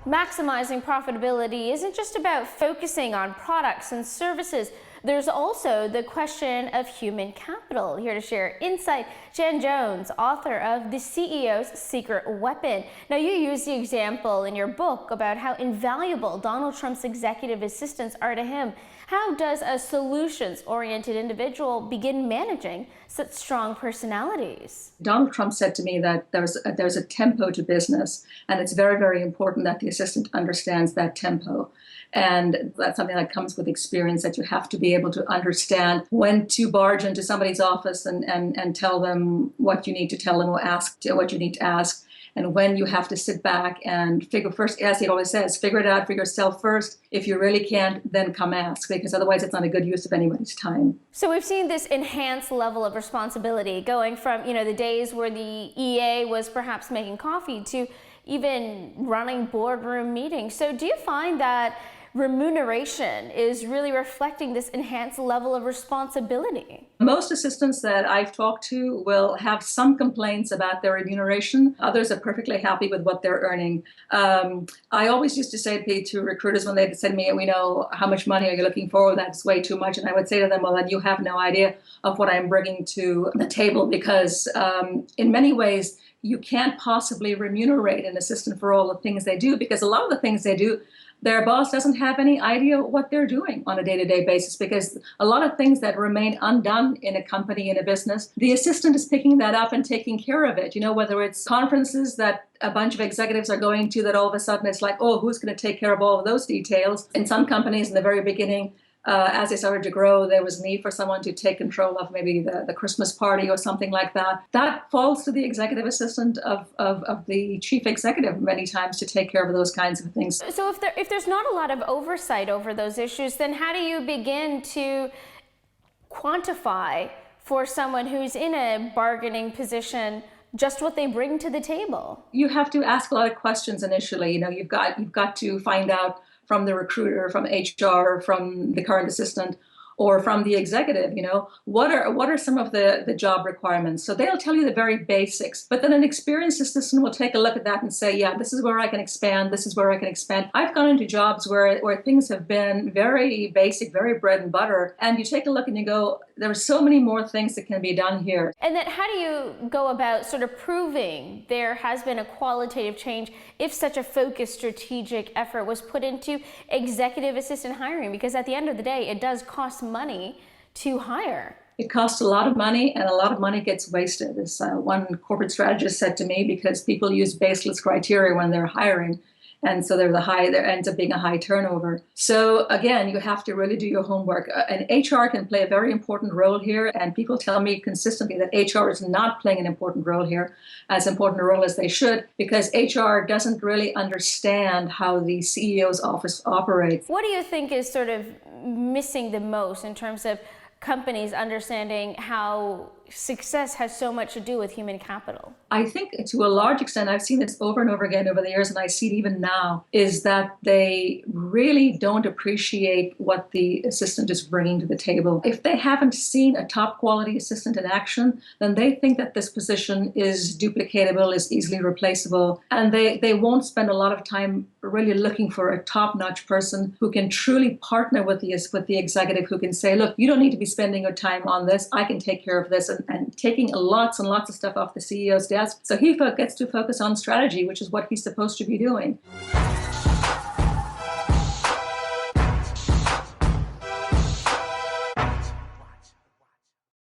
maximizing profitability isn't just about focusing on products and services. There's also the question of human capital. Here to share insight, Jen Jones, author of The CEO's Secret Weapon. Now, you use the example in your book about how invaluable Donald Trump's executive assistants are to him. How does a solutions-oriented individual begin managing such strong personalities? Donald Trump said to me that there's a tempo to business, and it's very, very important that the assistant understands that tempo. And that's something that comes with experience, that you have to be able to understand when to barge into somebody's office and tell them what you need to tell them, or ask what you need to ask. And when you have to sit back and figure first, as he always says, figure it out for yourself first. If you really can't, then come ask, because otherwise it's not a good use of anybody's time. So we've seen this enhanced level of responsibility going from, the days where the EA was perhaps making coffee to even running boardroom meetings. So do you find that remuneration is really reflecting this enhanced level of responsibility? Most assistants that I've talked to will have some complaints about their remuneration. Others are perfectly happy with what they're earning. I always used to say to recruiters when they'd send me, how much money are you looking for? That's way too much. And I would say to them, well, then you have no idea of what I'm bringing to the table, because in many ways, you can't possibly remunerate an assistant for all the things they do, because a lot of the things they do, their boss doesn't have any idea what they're doing on a day-to-day basis, because a lot of things that remain undone in a company, in a business, the assistant is picking that up and taking care of it. Whether it's conferences that a bunch of executives are going to, that all of a sudden it's like, oh, who's going to take care of all of those details? In some companies in the very beginning, as they started to grow, there was need for someone to take control of maybe the Christmas party or something like that. That falls to the executive assistant of the chief executive many times to take care of those kinds of things. So if there's not a lot of oversight over those issues, then how do you begin to quantify for someone who's in a bargaining position just what they bring to the table? You have to ask a lot of questions initially. You've got to find out from the recruiter, from HR, from the current assistant, or from the executive, what are some of the job requirements? So they'll tell you the very basics, but then an experienced assistant will take a look at that and say, yeah, this is where I can expand, this is where I can expand. I've gone into jobs where things have been very basic, very bread and butter, and you take a look and you go, there are so many more things that can be done here. And then how do you go about sort of proving there has been a qualitative change if such a focused strategic effort was put into executive assistant hiring? Because at the end of the day, it does cost money to hire. It costs a lot of money, and a lot of money gets wasted. As one corporate strategist said to me, because people use baseless criteria when they're hiring, and so there ends up being a high turnover. So again, you have to really do your homework. And HR can play a very important role here, and people tell me consistently that HR is not playing an important role here, as important a role as they should, because HR doesn't really understand how the CEO's office operates. What do you think is sort of missing the most in terms of companies understanding how success has so much to do with human capital? I think to a large extent, I've seen this over and over again over the years, and I see it even now, is that they really don't appreciate what the assistant is bringing to the table. If they haven't seen a top quality assistant in action, then they think that this position is duplicatable, is easily replaceable, and they won't spend a lot of time really looking for a top-notch person who can truly partner with the executive, who can say, look, you don't need to be spending your time on this, I can take care of this, and taking lots and lots of stuff off the CEO's desk. So he gets to focus on strategy, which is what he's supposed to be doing.